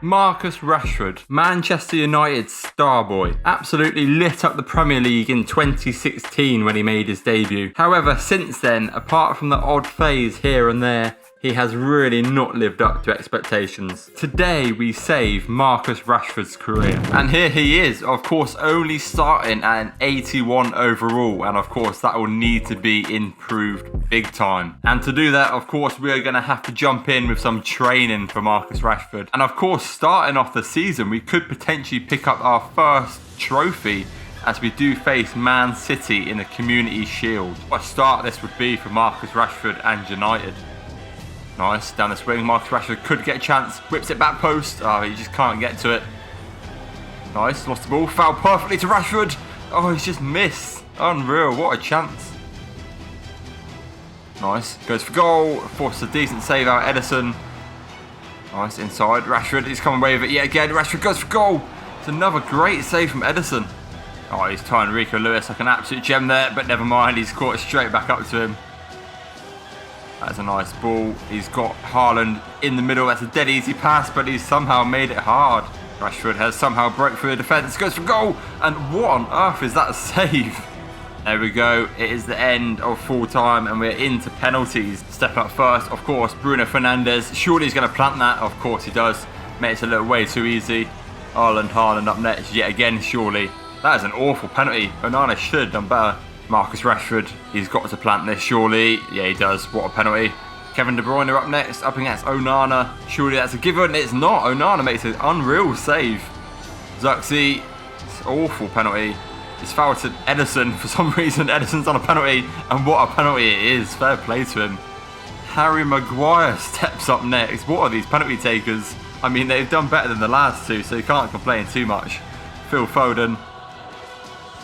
Marcus Rashford, Manchester United star boy, absolutely lit up the Premier League in 2016 when he made his debut. However, since then, apart from the odd phase here and there, he has really not lived up to expectations. Today we save Marcus Rashford's career. And here he is, of course, only starting at an 81 overall, and of course that will need to be improved big time. And to do that, of course, we are going to have to jump in with some training for Marcus Rashford. And of course, starting off the season, we could potentially pick up our first trophy as we do face Man City in the Community Shield. What a start this would be for Marcus Rashford and United. Nice, down the swing, Marcus Rashford could get a chance, whips it back post, oh, he just can't get to it. Nice, lost the ball, fouled perfectly to Rashford. Oh, he's just missed, unreal, what a chance. Nice, goes for goal, forces a decent save out, Ederson. Nice, inside, Rashford, he's coming away with it yet again, Rashford goes for goal. It's another great save from Ederson. Oh, he's tying Rico Lewis like an absolute gem there, but never mind, he's caught it straight back up to him. That's a nice ball. He's got Haaland in the middle. That's a dead easy pass, but he's somehow made it hard. Rashford has somehow broke through the defence, goes for goal, and what on earth is that a save? There we go. It is the end of full time, and we're into penalties. Stepping up first, of course, Bruno Fernandes. Surely he's going to plant that. Of course he does. Makes it a little way too easy. Haaland up next yet again, surely. That is an awful penalty. Onana should have done better. Marcus Rashford, he's got to plant this, surely. Yeah, he does. What a penalty. Kevin De Bruyne up next, up against Onana. Surely that's a given. It's not. Onana makes an unreal save. Zuxi, it's an awful penalty. It's fouled to Ederson. For some reason, Ederson's on a penalty. And what a penalty it is. Fair play to him. Harry Maguire steps up next. What are these penalty takers? I mean, they've done better than the last two, so you can't complain too much. Phil Foden.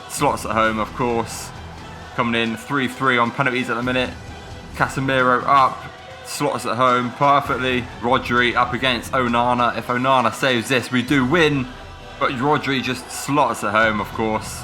Slots at home, of course. Coming in 3-3 on penalties at the minute. Casemiro up. Slots at home perfectly. Rodri up against Onana. If Onana saves this, we do win. But Rodri just slots at home, of course.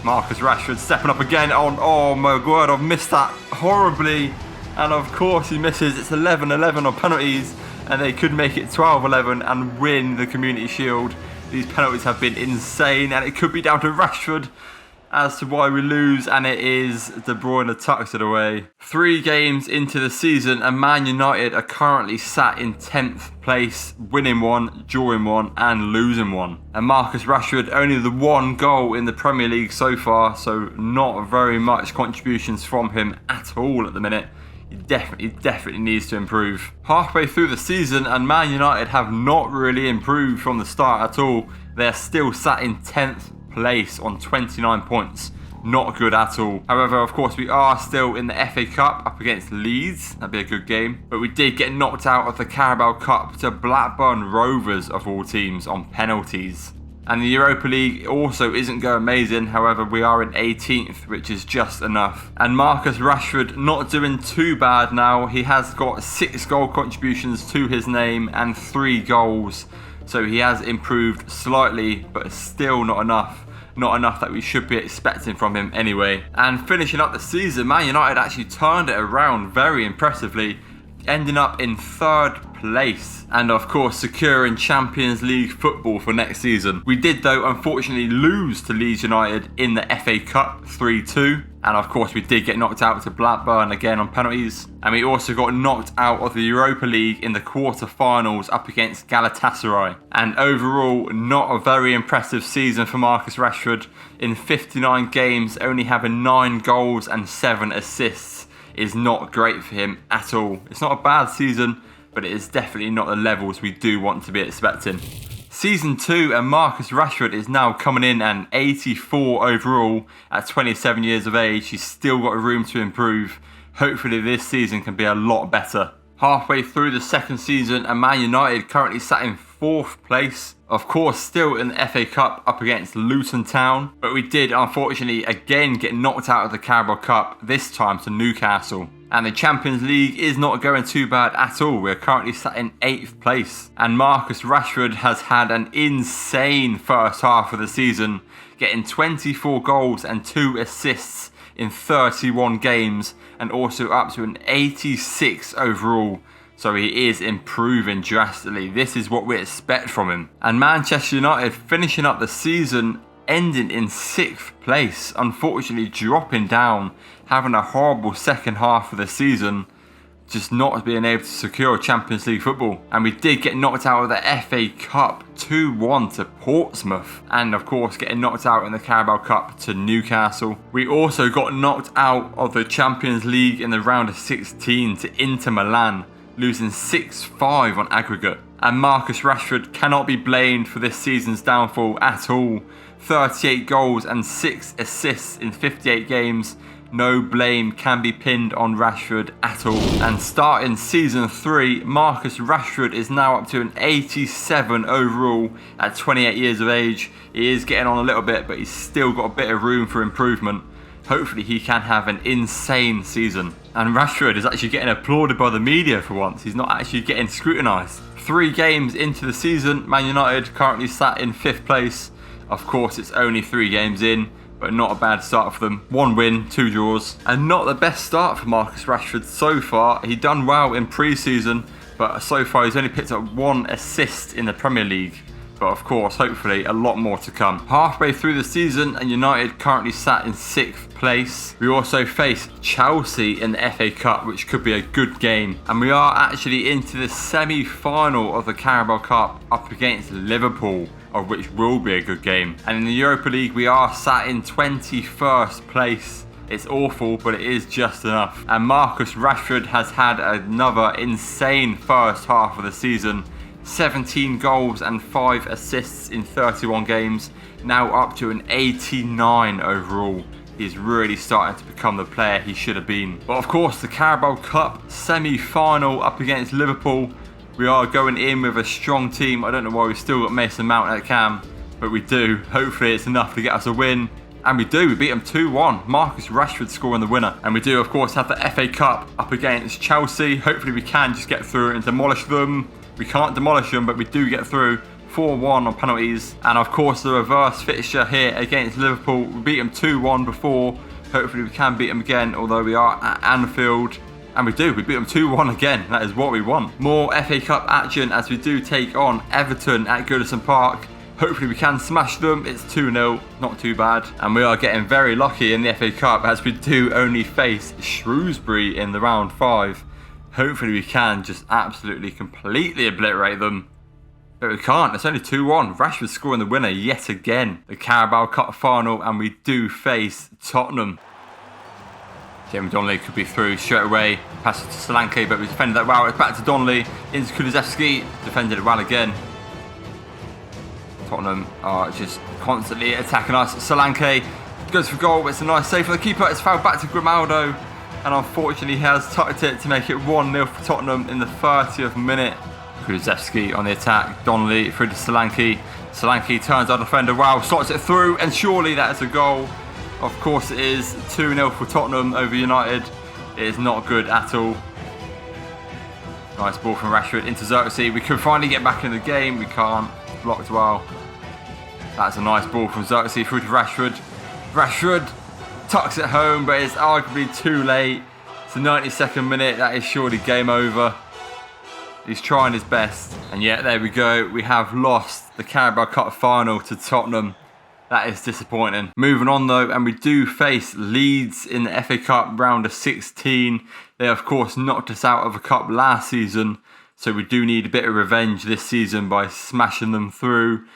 Marcus Rashford stepping up again on. Oh my word, I've missed that horribly. And of course he misses. It's 11-11 on penalties, and they could make it 12-11 and win the Community Shield. These penalties have been insane, and it could be down to Rashford as to why we lose, and it is De Bruyne tucks it away. 3 games into the season, and Man United are currently sat in 10th place, winning 1, drawing 1 and losing 1. And Marcus Rashford, only the 1 goal in the Premier League so far, so not very much contributions from him at all at the minute. He definitely needs to improve. Halfway through the season, and Man United have not really improved from the start at all. They're still sat in 10th place on 29 points. Not good at all. However, of course, we are still in the FA Cup up against Leeds. That'd be a good game. But we did get knocked out of the Carabao Cup to Blackburn Rovers, of all teams, on penalties. And the Europa League also isn't going amazing. However, we are in 18th, which is just enough. And Marcus Rashford not doing too bad now. He has got 6 goal contributions to his name and 3 goals. So he has improved slightly, but still not enough. Not enough that we should be expecting from him anyway. And finishing up the season, Man United actually turned it around very impressively, ending up in 3rd place, and of course securing Champions League football for next season. We did though unfortunately lose to Leeds United in the FA Cup 3-2, and of course we did get knocked out to Blackburn again on penalties, and we also got knocked out of the Europa League in the quarter-finals up against Galatasaray. And overall, not a very impressive season for Marcus Rashford. In 59 games, only having 9 goals and 7 assists is not great for him at all. It's not a bad season, but it is definitely not the levels we do want to be expecting. Season 2, and Marcus Rashford is now coming in at 84 overall at 27 years of age. He's still got room to improve. Hopefully this season can be a lot better. Halfway through the second season, and Man United currently sat in 4th place. Of course, still in the FA Cup up against Luton Town. But we did, unfortunately, again get knocked out of the Carabao Cup, this time to Newcastle. And the Champions League is not going too bad at all. We're currently sat in 8th place. And Marcus Rashford has had an insane first half of the season, getting 24 goals and 2 assists in 31 games, and also up to an 86 overall. So he is improving drastically. This is what we expect from him. And Manchester United finishing up the season, ending in 6th place, unfortunately dropping down, having a horrible second half of the season, just not being able to secure Champions League football. And we did get knocked out of the FA Cup 2-1 to Portsmouth, and of course getting knocked out in the Carabao Cup to Newcastle. We also got knocked out of the Champions League in the round of 16 to Inter Milan, losing 6-5 on aggregate. And Marcus Rashford cannot be blamed for this season's downfall at all. 38 goals and 6 assists in 58 games. No blame can be pinned on Rashford at all. And starting season 3, Marcus Rashford is now up to an 87 overall at 28 years of age. He is getting on a little bit, but he's still got a bit of room for improvement. Hopefully he can have an insane season. And Rashford is actually getting applauded by the media for once. He's not actually getting scrutinised. 3 games into the season, Man United currently sat in 5th place. Of course, it's only 3 games in, but not a bad start for them. 1 win, 2 draws, and not the best start for Marcus Rashford so far. He done well in pre-season, but so far he's only picked up 1 assist in the Premier League. But of course, hopefully a lot more to come. Halfway through the season, and United currently sat in 6th place. We also face Chelsea in the FA Cup, which could be a good game. And we are actually into the semi-final of the Carabao Cup up against Liverpool, of which will be a good game. And in the Europa League, we are sat in 21st place. It's awful, but it is just enough. And Marcus Rashford has had another insane first half of the season. 17 goals and 5 assists in 31 games, now up to an 89 overall. He's really starting to become the player he should have been. But of course, the Carabao Cup semi-final up against Liverpool. We are going in with a strong team. I don't know why we've still got Mason Mount at cam, but we do. Hopefully it's enough to get us a win. And we do. We beat them 2-1. Marcus Rashford scoring the winner. And we do, of course, have the FA Cup up against Chelsea. Hopefully we can just get through and demolish them. We can't demolish them, but we do get through. 4-1 on penalties. And of course the reverse fixture here against Liverpool. We beat them 2-1 before. Hopefully we can beat them again, although we are at Anfield. And we do. We beat them 2-1 again. That is what we want. More FA Cup action as we do take on Everton at Goodison Park. Hopefully we can smash them. It's 2-0. Not too bad. And we are getting very lucky in the FA Cup as we do only face Shrewsbury in the round 5. Hopefully we can just absolutely completely obliterate them. But we can't. It's only 2-1. Rashford scoring the winner yet again. The Carabao Cup final, and we do face Tottenham. Jamie Donnelly could be through straight away. Pass it to Solanke, but we defended that well. It's back to Donnelly. Into Kulusevski. Defended it well again. Tottenham are just constantly attacking us. Solanke goes for goal. It's a nice save for the keeper. It's fouled back to Grimaldo. And unfortunately he has tucked it to make it 1-0 for Tottenham in the 30th minute. Kulusevski on the attack. Donnelly through to Solanke. Solanke turns our defender. Wow, slots it through, and surely that is a goal. Of course it is. 2-0 for Tottenham over United. It is not good at all. Nice ball from Rashford into Xerxes. We could finally get back in the game. We can't. Blocked well. That's a nice ball from Xerxes through to Rashford. Rashford tucks it home, but it's arguably too late. It's the 92nd minute. That is surely game over. He's trying his best. And yet, there we go. We have lost the Carabao Cup final to Tottenham. That is disappointing. Moving on though, and we do face Leeds in the FA Cup round of 16. They of course knocked us out of a cup last season. So we do need a bit of revenge this season by smashing them through.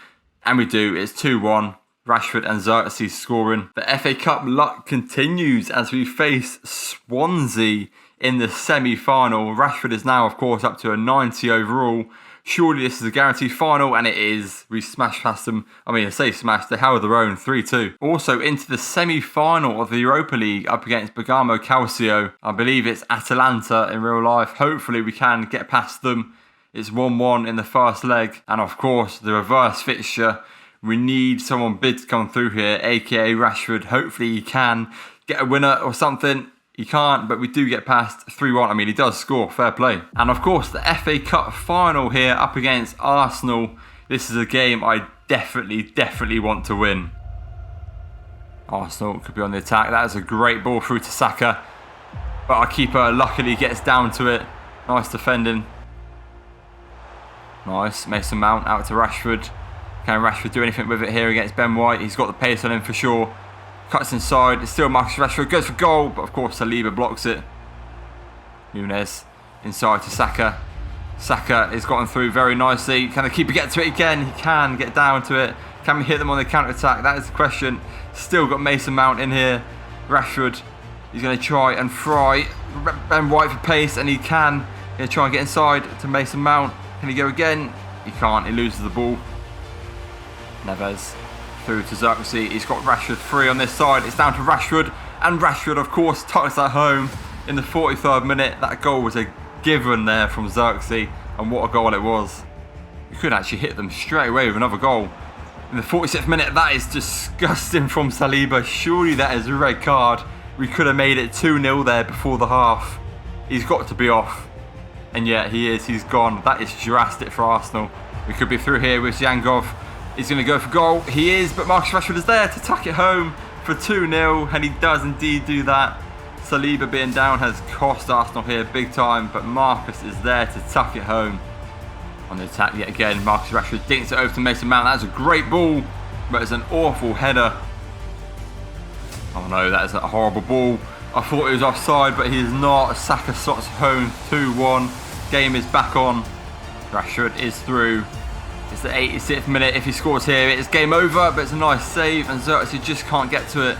And we do. It's 2-1. Rashford and Xerxes scoring. The FA Cup luck continues as we face Swansea in the semi-final. Rashford is now, of course, up to a 90 overall. Surely this is a guaranteed final, and it is. We smashed past them. I say smashed. They held their own 3-2. Also into the semi-final of the Europa League up against Bergamo Calcio. I believe it's Atalanta in real life. Hopefully we can get past them. It's 1-1 in the first leg. And of course, the reverse fixture. We need someone big to come through here, aka Rashford. Hopefully he can get a winner or something. He can't, but we do get past 3-1. I mean, he does score, fair play. And of course, the FA Cup final here up against Arsenal. This is a game I definitely want to win. Arsenal could be on the attack. That is a great ball through to Saka. But our keeper luckily gets down to it. Nice defending. Nice. Mason Mount out to Rashford. Can Rashford do anything with it here against Ben White? He's got the pace on him for sure. Cuts inside. It's still Marcus Rashford. Goes for goal. But of course, Saliba blocks it. Nunez inside to Saka. Saka has gotten through very nicely. Can the keeper get to it again? He can get down to it. Can we hit them on the counter-attack? That is the question. Still got Mason Mount in here. Rashford. He's going to try and fry Ben White for pace, and he can. He's going to try and get inside to Mason Mount. Can he go again? He can't. He loses the ball. Neves through to Xerxes. He's got Rashford free on this side. It's down to Rashford. And Rashford, of course, tucks that home in the 43rd minute. That goal was a given there from Xerxes. And what a goal it was. You could actually hit them straight away with another goal. In the 46th minute, that is disgusting from Saliba. Surely that is a red card. We could have made it 2-0 there before the half. He's got to be off. And yet he is. He's gone. That is drastic for Arsenal. We could be through here with Zhangov. He's going to go for goal. He is, but Marcus Rashford is there to tuck it home for 2-0. And he does indeed do that. Saliba being down has cost Arsenal here big time. But Marcus is there to tuck it home. On the attack yet again, Marcus Rashford dinks it over to Mason Mount. That's a great ball, but it's an awful header. Oh no, that is a horrible ball. I thought he was offside, but he is not. Saka slots home 2-1. Game is back on. Rashford is through. It's the 86th minute. If he scores here, it's game over, but it's a nice save, and Xerxes just can't get to it.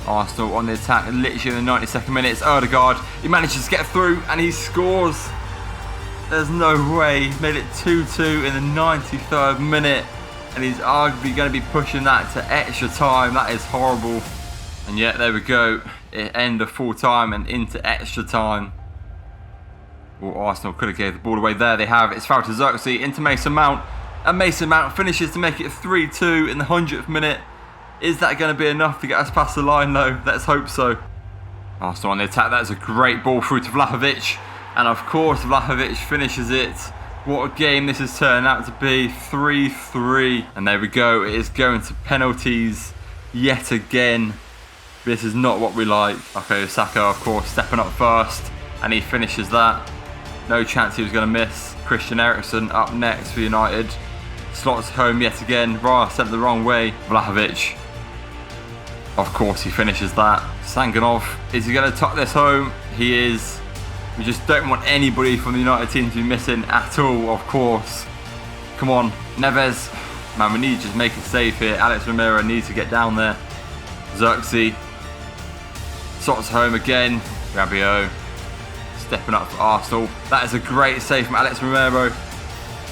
Arsenal on the attack, literally in the 92nd minute. It's Odegaard. He manages to get through, and he scores. There's no way. He made it 2-2 in the 93rd minute. And he's arguably going to be pushing that to extra time. That is horrible. And yet, there we go. End of full time and into extra time. Well, Arsenal could have gave the ball away there. They have. It's foul to Xerxes into Mason Mount. And Mason Mount finishes to make it 3-2 in the 100th minute. Is that going to be enough to get us past the line though? Let's hope so. Arsenal on the attack. That is a great ball through to Vlahovic. And of course, Vlahovic finishes it. What a game this has turned out to be. 3-3. And there we go. It is going to penalties yet again. This is not what we like. Okay, Saka, of course, stepping up first. And he finishes that. No chance he was going to miss. Christian Eriksen up next for United. Slots home yet again. Raya sent the wrong way. Vlahovic. Of course, he finishes that. Sanganov. Is he going to tuck this home? He is. We just don't want anybody from the United team to be missing at all, of course. Come on, Neves. Man, we need to just make a save here. Alex Romero needs to get down there. Xerxes. Sots home again. Rabiot. Stepping up for Arsenal. That is a great save from Alex Romero.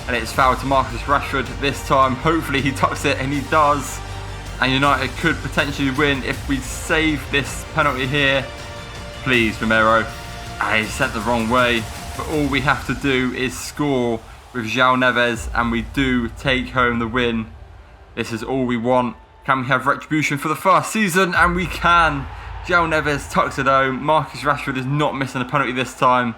And it's foul to Marcus Rashford this time. Hopefully he tucks it, and he does. And United could potentially win if we save this penalty here. Please, Romero. He sent the wrong way, but all we have to do is score with João Neves, and we do take home the win. This is all we want. Can we have retribution for the first season? And we can. João Neves tucks it home. Marcus Rashford is not missing a penalty this time.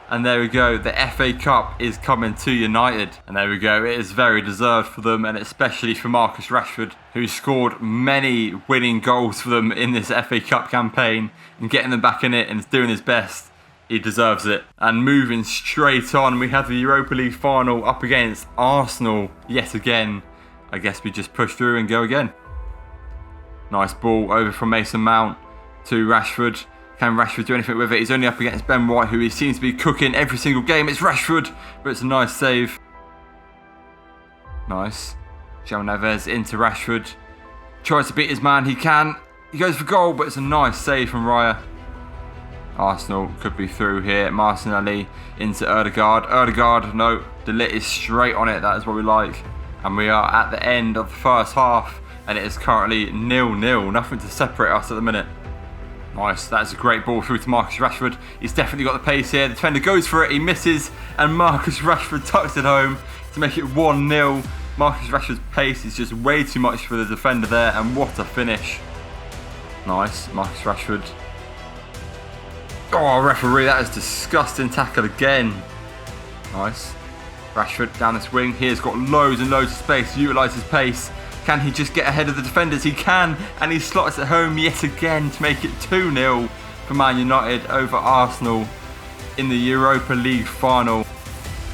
And there we go. The FA Cup is coming to United. And there we go. It is very deserved for them, and especially for Marcus Rashford, who scored many winning goals for them in this FA Cup campaign, and getting them back in it and is doing his best. He deserves it. And moving straight on, we have the Europa League final up against Arsenal yet again. I guess we just push through and go again. Nice ball over from Mason Mount to Rashford. Can Rashford do anything with it? He's only up against Ben White, who he seems to be cooking every single game. It's Rashford, but it's a nice save. Nice. João Neves into Rashford. Tries to beat his man. He can. He goes for goal, but it's a nice save from Raya. Arsenal could be through here. Martinelli into Odegaard. Odegaard, no. The lit is straight on it. That is what we like. And we are at the end of the first half. And it is currently 0-0. Nothing to separate us at the minute. Nice. That's a great ball through to Marcus Rashford. He's definitely got the pace here. The defender goes for it. He misses. And Marcus Rashford tucks it home to make it 1-0. Marcus Rashford's pace is just way too much for the defender there. And what a finish. Nice. Marcus Rashford. Oh, referee, that is disgusting tackle again. Nice. Rashford down this wing. He has got loads and loads of space to utilise his pace. Can he just get ahead of the defenders? He can, and he slots it home yet again to make it 2-0 for Man United over Arsenal in the Europa League final.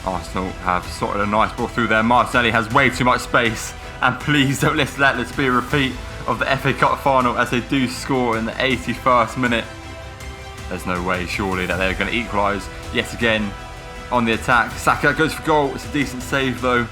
Arsenal have sorted a nice ball through there. Martinelli has way too much space, and please don't let this be a repeat of the FA Cup final as they do score in the 81st minute. There's no way, surely, that they're going to equalise yet again on the attack. Saka goes for goal. It's a decent save though.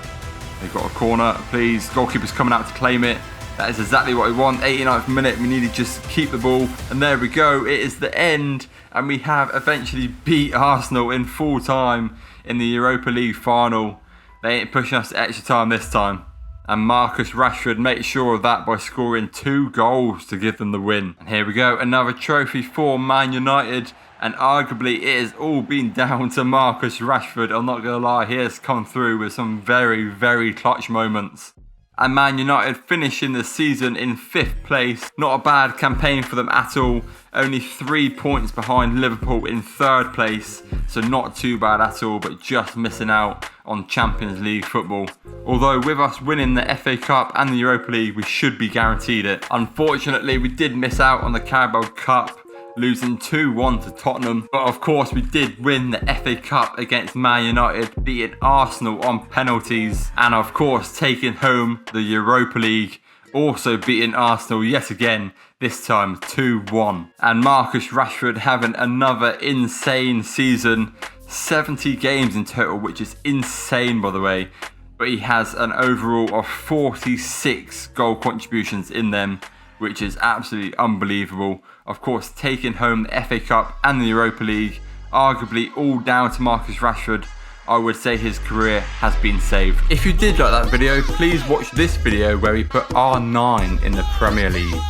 They've got a corner, please. Goalkeeper's coming out to claim it. That is exactly what we want. 89th minute, we need to just keep the ball. And there we go, it is the end. And we have eventually beat Arsenal in full time in the Europa League final. They ain't pushing us to extra time this time. And Marcus Rashford makes sure of that by scoring 2 goals to give them the win. And here we go, another trophy for Man United. And arguably it has all been down to Marcus Rashford. I'm not going to lie, he has come through with some very, very clutch moments. And Man United finishing the season in 5th place. Not a bad campaign for them at all. Only 3 points behind Liverpool in 3rd place. So not too bad at all, but just missing out on Champions League football. Although with us winning the FA Cup and the Europa League, we should be guaranteed it. Unfortunately, we did miss out on the Carabao Cup, losing 2-1 to Tottenham. But of course we did win the FA Cup against Man United, beating Arsenal on penalties, and of course taking home the Europa League, also beating Arsenal yet again, this time 2-1. And Marcus Rashford having another insane season, 70 games in total, which is insane by the way, but he has an overall of 46 goal contributions in them, which is absolutely unbelievable. Of course, taking home the FA Cup and the Europa League, arguably all down to Marcus Rashford. I would say his career has been saved. If you did like that video, please watch this video where we put R9 in the Premier League.